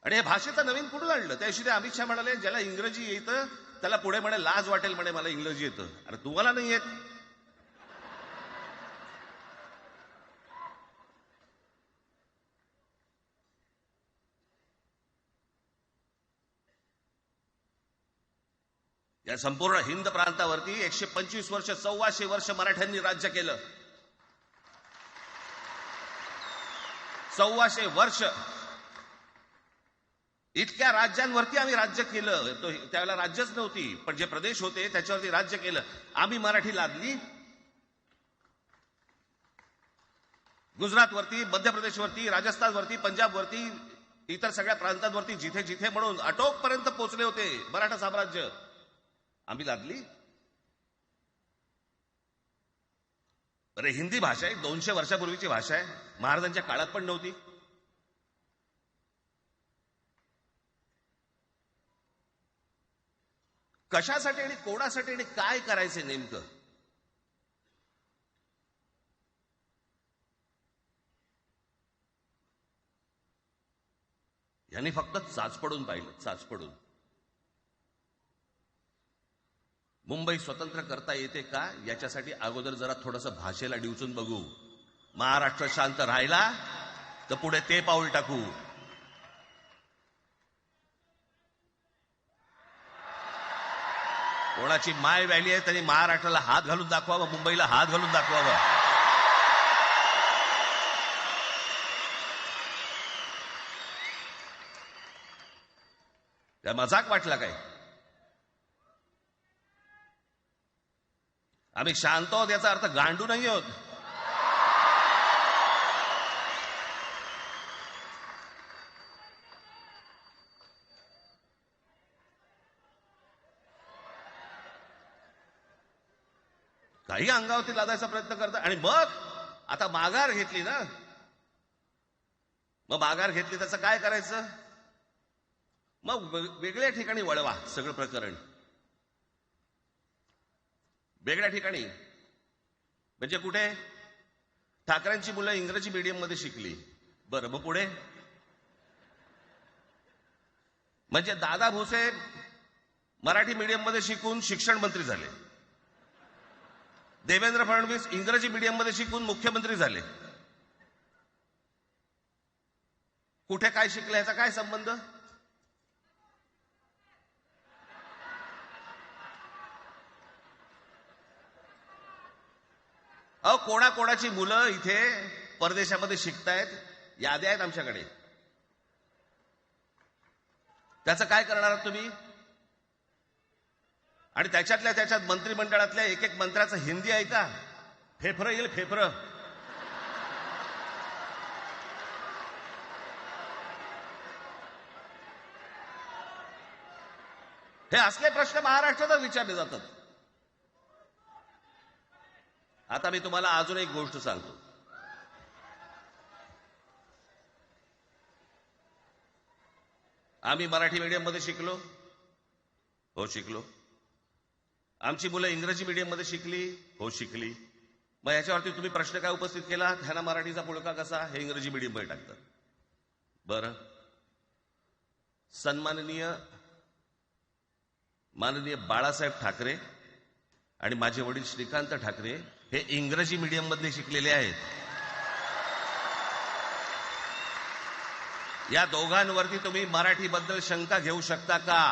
आणि हे भाषेचं नवीन कुठून आणलं? त्याशी ते अमित शहा म्हणाले, ज्याला इंग्रजी येतं त्याला पुढे म्हणे लाज वाटेल, म्हणे मला इंग्रजी येतं. अरे तुम्हाला नाही येत? या संपूर्ण हिंद प्रांतावरती 125 वर्ष, 1400 वर्ष मराठ्यांनी राज्य केलं. 1400 वर्ष इतक्या राज्यांवरती आम्ही राज्य केलं. तो त्यावेळेला राज्यच नव्हती, पण जे प्रदेश होते त्याच्यावरती राज्य केलं. आम्ही मराठी लादली गुजरातवरती, मध्य प्रदेशवरती, राजस्थानवरती, पंजाबवरती, इतर सगळ्या प्रांतांवरती, जिथे जिथे म्हणून अटोकपर्यंत पोहोचले होते मराठा साम्राज्य, आम्ही लादली. अरे हिंदी भाषा आहे, 200 वर्षापूर्वीची भाषा आहे, महाराजांच्या काळात पण नव्हती. कशासाठी आणि कोणासाठी आणि काय करायचे नेमकं? यांनी फक्त चाचपडून पाहिलं, चाचपडून. मुंबई स्वतंत्र करता येते का याच्यासाठी अगोदर जरा थोडंसं भाषेला डिवचून बघू. महाराष्ट्र शांत राहिला तर पुढे ते पाऊल टाकू. कोणाची माय व्हॅली आहे त्यांनी महाराष्ट्राला हात घालून दाखवावं, मुंबईला हात घालून दाखवावं. त्या मजाक वाटला काय? आम्ही शांत आहोत याचा अर्थ गांडू नाही आहोत. काही अंगावरती लादायचा प्रयत्न करतात आणि मग आता माघार घेतली ना, मग माघार घेतली त्याचं काय करायचं? मग वेगळ्या ठिकाणी वळवा सगळं प्रकरण. वेगळ्या ठिकाणी म्हणजे कुठे? ठाकरेंची मुलं इंग्रजी मीडियम मध्ये शिकली, बरं, मग पुढे? म्हणजे दादा भुसे मराठी मीडियम मध्ये शिकून शिक्षण मंत्री झाले, देवेंद्र फडणवीस इंग्रजी मीडियम मध्ये शिकून मुख्यमंत्री झाले. कुठे काय शिकले याचा काय संबंध? अहो कोणाकोणाची मुलं इथे परदेशामध्ये शिकतायत, याद्या आहेत आमच्याकडे. त्याचं काय करणार आहात तुम्ही? आणि त्याच्यातल्या त्याच्यात मंत्रिमंडळातल्या एक एक मंत्र्याचं हिंदी आहे का? फेफरं येईल, फेफरं. हे असले प्रश्न महाराष्ट्रातच विचारले जातात. आता मी तुम्हाला अजून एक गोष्ट सांगतो. आम्ही मराठी मीडियम मध्ये शिकलो, हो शिकलो. आमची मुलं इंग्रजी मीडियम मध्ये शिकली, हो शिकली. मग याच्यावरती तुम्ही प्रश्न काय उपस्थित केला? ह्यांना मराठीचा पुळका कसा? हे इंग्रजी मीडियम मध्ये टाकतात. बरं, सन्माननीय माननीय बाळासाहेब ठाकरे आणि माझे वडील श्रीकांत ठाकरे हे इंग्रजी मीडियम मध्ये शिकलेले आहेत. या दोघांवरती तुम्ही मराठीबद्दल शंका घेऊ शकता का?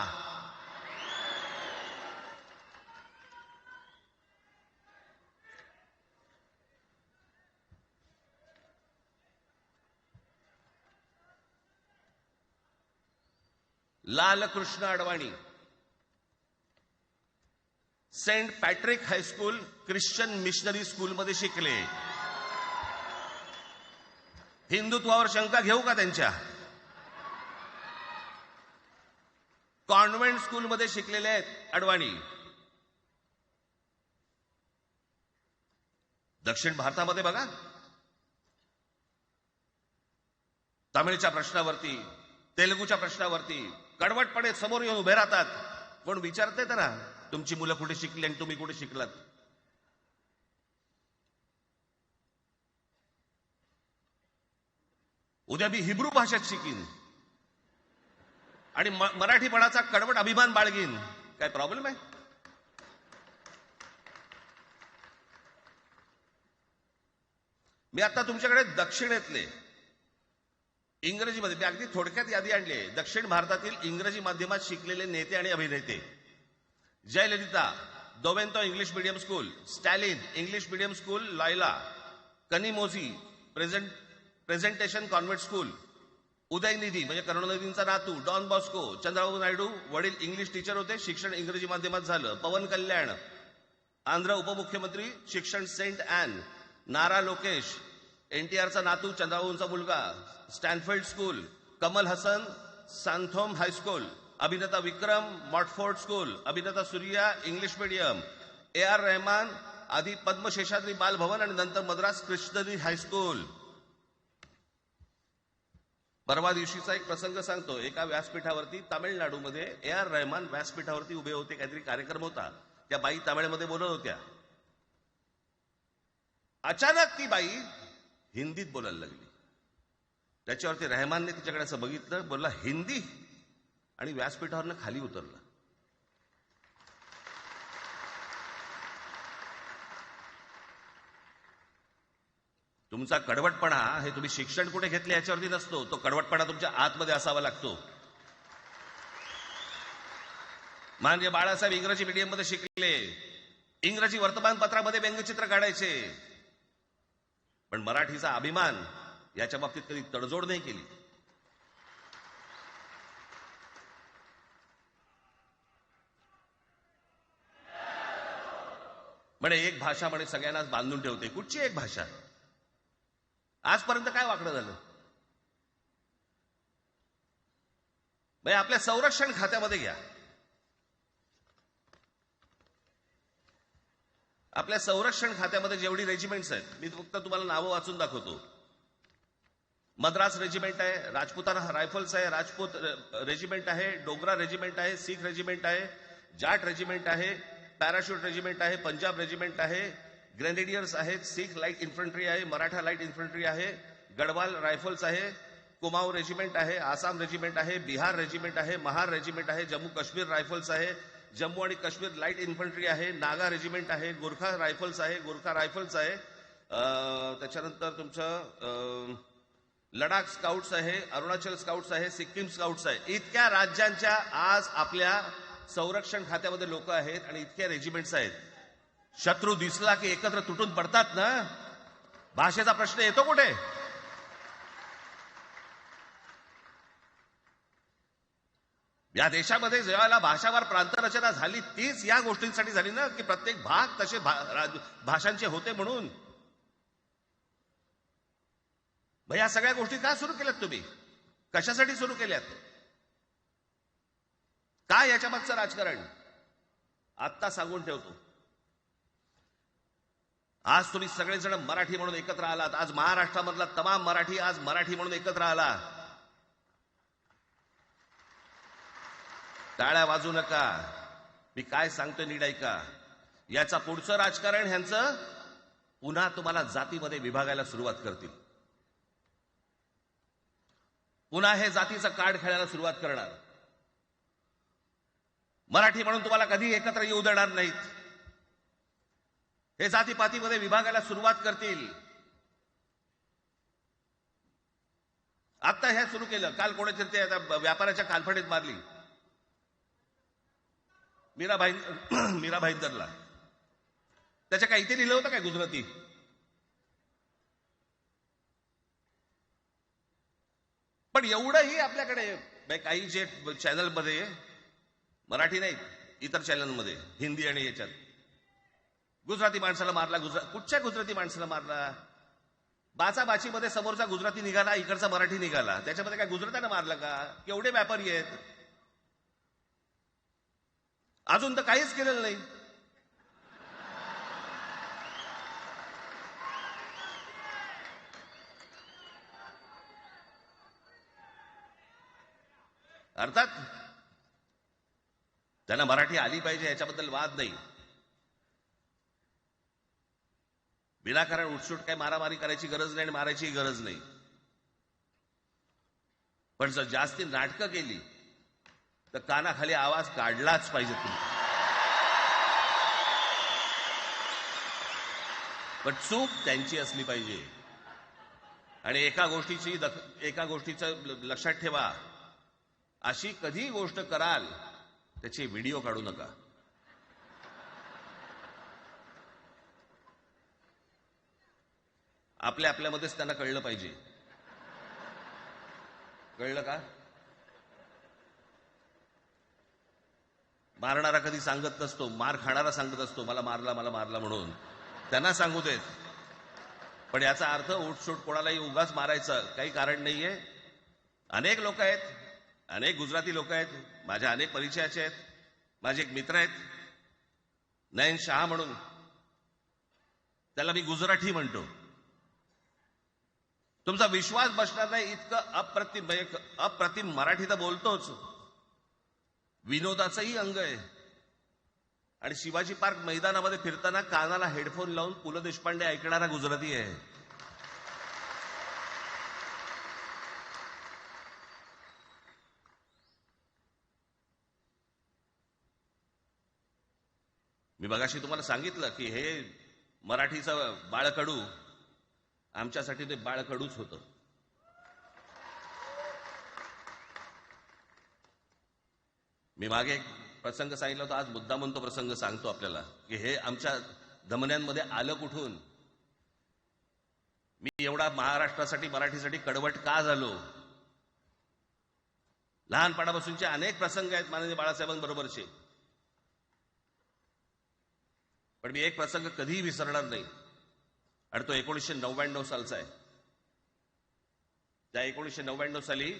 Lalkrishna Advani Saint Patrick high school Christian missionary स्कूलमध्ये शिकले. हिंदुत्वावर शंका घेऊ का त्यांच्या? कॉन्व्हेंट स्कूलमध्ये शिकलेले आहेत अडवाणी. दक्षिण भारतामध्ये बघा, तमिळच्या प्रश्नावरती, तेलुगूच्या प्रश्नावरती कडवटपणे समोर येऊन उभे राहतात. कोण विचारते तर ना, तुमची मुलं कुठे शिकली आणि तुम्ही कुठे शिकलात? उद्या मी हिब्रू भाषेत शिकीन. आणि मराठीपणाचा कडवट अभिमान बाळगीन, काय प्रॉब्लेम आहे? मी आता तुमच्याकडे दक्षिणेतले इंग्रजीमध्ये, मी अगदी थोडक्यात यादी आणली आहे. दक्षिण भारतातील इंग्रजी माध्यमात शिकलेले नेते आणि अभिनेते: Jayalalithaa, Doveton English medium school, Stalin English medium school Loyola, Kanimozhi Presentation Convent school, Udhayanidhi म्हणजे करुणानिधींचा नातू, डॉन बॉस्को, चंद्रबाबू नायडू वडील इंग्लिश टीचर होते, शिक्षण इंग्रजी माध्यमात झालं, पवन कल्याण आंध्र उपमुख्यमंत्री, शिक्षण सेंट ॲन, नारा लोकेश एनटीआरचा नातू चंद्रबाबूंचा मुलगा, Stanford school, Kamal Haasan Santhome high school, अभिनेता विक्रम मॉटफोर्ड स्कूल, अभिनेता Suriya English medium, AR Rahman आधी पद्मशेषाद्री बालभवन आणि नंतर मद्रास क्रिश्नरी हायस्कूल. परवा दिवशीचा एक प्रसंग सांगतो. एका व्यासपीठावरती तामिळनाडूमध्ये AR रहमान व्यासपीठावरती उभे होते, काहीतरी कार्यक्रम होता, त्या बाई तामिळमध्ये बोलत होत्या. अचानक ती बाई हिंदीत बोलायला लागली. त्याच्यावरती रहमानने तिच्याकडे असं बघितलं, बोलला हिंदी, आणि व्यासपीठावरनं खाली उतरला. तुमचा कडवटपणा हे तुम्ही शिक्षण कुठे घेतले याच्यावरती नसतो, तो कडवटपणा तुमच्या आतमध्ये असावा लागतो. म्हणजे बाळासाहेब इंग्रजी मीडियम मध्ये शिकले, इंग्रजी वर्तमानपत्रामध्ये व्यंगचित्र काढायचे, पण मराठीचा अभिमान याच्या बाबतीत कधी तडजोड नाही केली. म्हणे एक भाषा म्हणे सगळ्यांनाच बांधून ठेवते. कुठची एक भाषा? आजपर्यंत काय वाकडं झालं? म्हणजे आपल्या संरक्षण खात्यामध्ये घ्या, आपल्या संरक्षण खात्यामध्ये जेवढी रेजिमेंट्स आहेत, मी फक्त तुम्हाला नावं वाचून दाखवतो. मद्रास रेजिमेंट आहे, राजपुताना रायफल्स आहे, राजपूत रेजिमेंट आहे, डोगरा रेजिमेंट आहे, सीख रेजिमेंट आहे, जाट रेजिमेंट आहे, पॅराशूट रेजिमेंट आहे, पंजाब रेजिमेंट आहे, ग्रेनेडियर्स आहेत, सीख लाईट इन्फंट्री आहे, मराठा लाईट इन्फंट्री आहे, गढवाल रायफल्स आहे, कुमाऊ रेजिमेंट आहे, आसाम रेजिमेंट आहे, बिहार रेजिमेंट आहे, महार रेजिमेंट आहे, जम्मू काश्मीर रायफल्स आहे, जम्मू आणि काश्मीर लाईट इन्फंट्री आहे, नागा रेजिमेंट आहे, गोरखा रायफल्स आहे, गोरखा रायफल्स आहे, त्याच्यानंतर तुमचं लडाख स्काउट्स आहे, अरुणाचल स्काउट्स आहे, सिक्कीम स्काउट्स आहे. इतक्या राज्यांच्या आज आपल्या संरक्षण खात्यामध्ये लोक आहेत आणि इतक्या रेजिमेंट्स आहेत. शत्रू दिसला की एकत्र तुटून पडतात ना. भाषेचा प्रश्न येतो कुठे? या देशामध्ये जेव्हा भाषावार प्रांतरचना झाली तीच या गोष्टींसाठी झाली ना, की प्रत्येक भाग तसे भाषांचे होते म्हणून. मग या सगळ्या गोष्टी का सुरू केल्यात तुम्ही? कशासाठी सुरू केल्यात? काय याच्या मागचं राजकारण? आत्ता सांगून ठेवतो. आज तुम्ही सगळेजण मराठी म्हणून एकत्र आलात. आज महाराष्ट्रामधला तमाम मराठी आज मराठी म्हणून एकत्र आला. टाळ्या वाजू नका. मी काय सांगतोय नीट ऐका. याचा पुढचं राजकारण ह्यांचं पुन्हा तुम्हाला जातीमध्ये विभागायला सुरुवात करतील. पुन्हा हे जातीचं कार्ड खेळायला सुरुवात करणार. मराठी म्हणून तुम्हाला कधी एकत्र येऊ देणार नाहीत. हे जातीपातीमध्ये विभागायला सुरुवात करतील. आता हे सुरू केलं. काल कोणीतरी ते व्यापाऱ्याच्या कानफडीत मारली मीरा भाईंदरला. त्याच्या काय इथे लिहिलं होतं काय गुजराती? पण एवढंही आपल्याकडे काही जे चॅनलमध्ये, मराठी नाहीत इतर चॅनलमध्ये, हिंदी आणि याच्यात गुजराती माणसाला मारला. कुठच्या गुजराती माणसाला मारला? बाचाबाचीमध्ये समोरचा गुजराती निघाला, इकडचा मराठी निघाला. त्याच्यामध्ये काय गुजरात्यानं मारलं का? केवढे व्यापारी आहेत. अजून तर काहीच केलेलं नाही. अर्थात त्यांना मराठी आली पाहिजे याच्याबद्दल वाद नाही. विनाकारण उठसूट काय मारामारी करायची गरज नाही आणि मारायची गरज नाही. पण जर जास्ती नाटकं केली तर कानाखाली आवाज काढलाच पाहिजे तुम्ही. पण चूक त्यांची असली पाहिजे. आणि एका गोष्टीचं लक्षात ठेवा, अशी कधी गोष्ट कराल त्याचे व्हिडिओ काढू नका. आपल्यामध्येच त्यांना कळलं पाहिजे. कळलं का? मारणारा कधी सांगत नसतो, मार खाणारा सांगत असतो मला मारला म्हणून. त्यांना सांगू देत. पण याचा अर्थ उठसूट कोणालाही उगाच मारायचं काही कारण नाहीये. अनेक लोक आहेत, अनेक गुजराती लोक आहेत, माझ्या अनेक परिचयाचे आहेत. माझे एक मित्र आहेत नयन शहा म्हणून, त्याला मी गुजराठी म्हणतो. तुमचा विश्वास बसणार नाही इतकं अप्रतिम मराठी तर बोलतोच, विनोदाचंही अंग आहे. आणि शिवाजी पार्क मैदानामध्ये फिरताना कानाला हेडफोन लावून पु ल देशपांडे ऐकणारा गुजराती आहे. मी मगाशी तुम्हाला सांगितलं की हे मराठीचं बाळकडू, आमच्यासाठी ते बाळकडूच होतं. मी मागे एक प्रसंग सांगितला होता, आज मुद्दामून तो प्रसंग सांगतो आपल्याला की हे आमच्या धमन्यांमध्ये आलं कुठून. मी एवढा महाराष्ट्रासाठी मराठीसाठी कडवट का झालो. लहानपणापासूनचे अनेक प्रसंग आहेत माननीय बाळासाहेबांबरोबरचे, पण मी एक प्रसंग कधीही विसरणार नाही. आणि तो 1999 सालचा आहे. त्या 1999 साली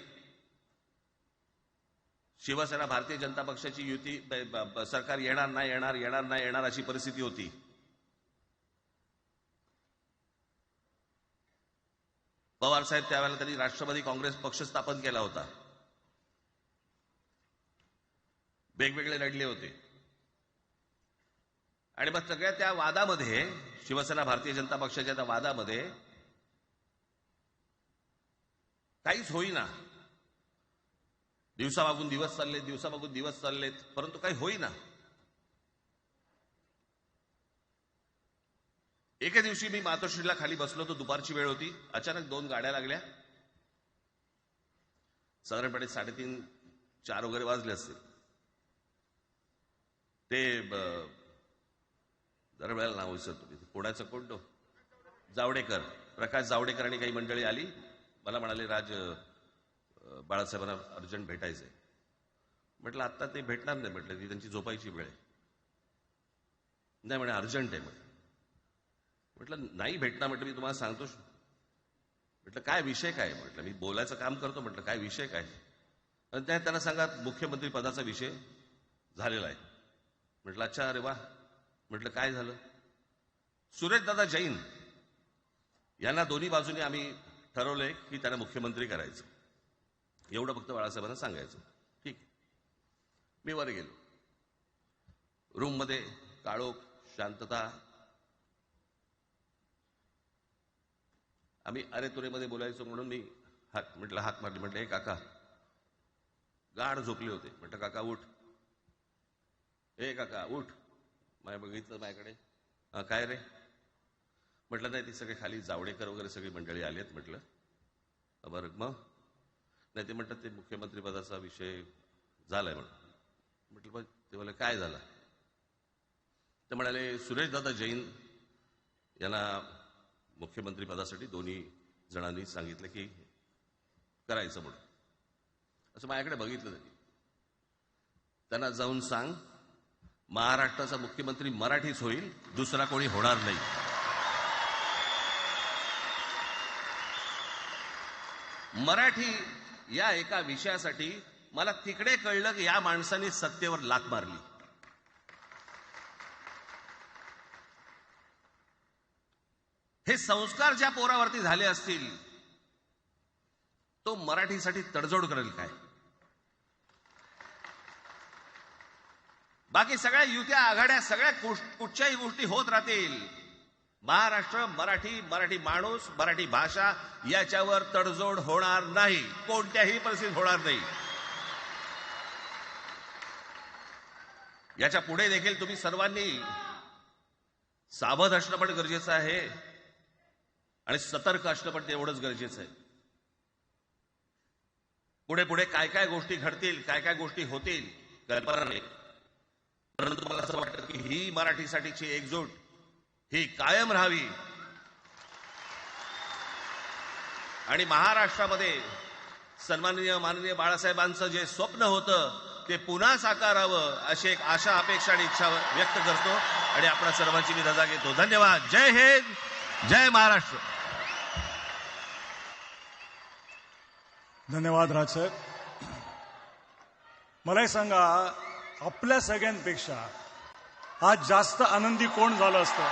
शिवसेना भारतीय जनता पक्षाची युती सरकार येणार अशी परिस्थिती होती. पवार साहेब त्यावेळेला त्यांनी राष्ट्रवादी काँग्रेस पक्ष स्थापन केला होता. वेगवेगळे लढले होते. आणि मग सगळ्या त्या वादामध्ये, शिवसेना भारतीय जनता पक्षाच्या त्या वादामध्ये काहीच होईना. दिवसामागून दिवस चाललेत, परंतु काही होईना. एके दिवशी मी मातोश्रीला खाली बसलो होतो, दुपारची वेळ होती. अचानक 2 गाड्या लागल्या. साधारणपणे 3:30-4 वगैरे वाजले असतील. ते जरा वेळेला नाव विसरतो मी, पुण्याचं कोणतो जावडेकर, प्रकाश जावडेकर आणि काही मंडळी आली. मला म्हणाले, राज बाळासाहेबांना अर्जंट भेटायचंय. म्हटलं आत्ता ते भेटणार नाही. म्हटलं ती त्यांची झोपायची वेळ आहे. नाही म्हणे अर्जंट आहे. म्हटलं नाही भेटणार. म्हटलं मी तुम्हाला सांगतो. म्हटलं काय विषय काय. म्हटलं मी बोलायचं काम करतो. म्हटलं काय विषय काय. आणि त्यांना सांगा मुख्यमंत्री पदाचा विषय झालेला आहे. म्हटलं अच्छा, अरे वा. म्हटलं काय झालं. सुरेशदादा जैन यांना दोन्ही बाजूने आम्ही ठरवलंय की त्यांना मुख्यमंत्री करायचं. एवढं फक्त बाळासाहेबांना सांगायचं. ठीक. मी वर गेलो. रूममध्ये काळोख, शांतता. आम्ही अरे तुरेमध्ये बोलायचो म्हणून मी हाक मारली. म्हटलं हे काका गाढ झोपले होते. म्हटलं काका उठ. हे काका उठ. बघितलं माझ्याकडे. काय रे. म्हटलं नाही, ती सगळे खाली जावडेकर वगैरे सगळी मंडळी आली आहेत. म्हटलं बरं मग. नाही ते म्हणतात ते मुख्यमंत्री पदाचा विषय झालाय म्हणून. म्हटलं पण ते म्हणाले काय झालं. ते म्हणाले सुरेशदादा जैन यांना मुख्यमंत्री पदासाठी दोन्ही जणांनी सांगितलं की करायचं म्हणून. असं माझ्याकडे बघितलं त्यांनी. त्यांना जाऊन सांग महाराष्ट्राचा मुख्यमंत्री मराठीच होईल, दुसरा कोणी होणार नाही. मराठी या एका विषयासाठी मला तिकडे कळलं की या माणसाने सत्तेवर लाथ मारली. हे संस्कार ज्या पोरावरती झाले असतील तो मराठीसाठी तडजोड करेल काय. बाकी सगळ्या युत्या आघाड्या सगळ्या कुठच्याही गोष्टी होत राहतील. महाराष्ट्र, मराठी माणूस, मराठी भाषा याच्यावर तडजोड होणार नाही. कोणत्याही परिस्थितीत होणार नाही. याच्या पुढे देखील तुम्ही सर्वांनी सावध असणं पण गरजेचं आहे आणि सतर्क असणं पण तेवढंच गरजेचं आहे. पुढे पुढे काय काय गोष्टी घडतील, काय काय गोष्टी होतील कल्पना नाही, परंतु मला असं वाटतं की ही मराठीसाठीची एकजूट ही कायम राहावी आणि महाराष्ट्रामध्ये सन्माननीय माननीय बाळासाहेबांचं जे स्वप्न होतं ते पुन्हा साकारावं अशी एक आशा, अपेक्षा आणि इच्छा व्यक्त करतो आणि आपल्या सर्वांची मी रजा घेतो. धन्यवाद. जय हिंद, जय महाराष्ट्र. धन्यवाद राजसाहेब. मला सांगा, आपल्या सगळ्यांपेक्षा आज जास्त आनंदी कोण झालं असतं?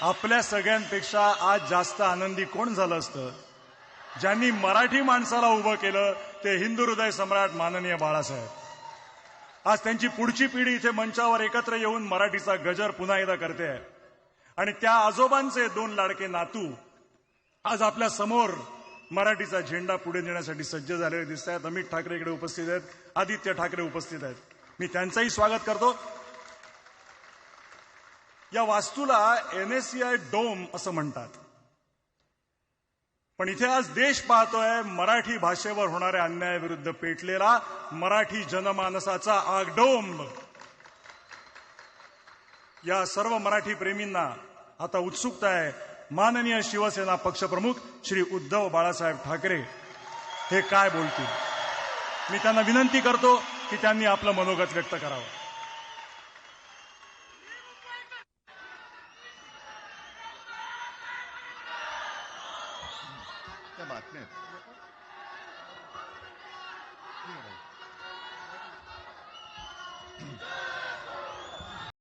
आपल्या सगळ्यांपेक्षा आज जास्त आनंदी कोण झालं असतं? ज्यांनी मराठी माणसाला उभं केलं ते हिंदू हृदय सम्राट माननीय बाळासाहेब. आज त्यांची पुढची पिढी इथे मंचावर एकत्र येऊन मराठीचा गजर पुन्हा एकदा करते आहे आणि त्या आजोबांचे 2 लाडके नातू आज आपल्या समोर मराठीचा झेंडा पुढे नेण्यासाठी सज्ज झालेले दिसत आहेत. अमित ठाकरे इकडे उपस्थित आहेत, आदित्य ठाकरे उपस्थित आहेत. मी त्यांचंही स्वागत करतो. या वास्तूला NSCI डोम असं म्हणतात, पण इथे आज देश पाहतोय मराठी भाषेवर होणाऱ्या अन्यायाविरुद्ध पेटलेला मराठी जनमानसाचा आगडोंब. या सर्व मराठी प्रेमींना आता उत्सुकता आहे माननीय शिवसेना पक्षप्रमुख श्री उद्धव बाळासाहेब ठाकरे हे काय बोलतील. मी त्यांना विनंती करतो की त्यांनी आपलं मनोगत व्यक्त करावं. बातम्या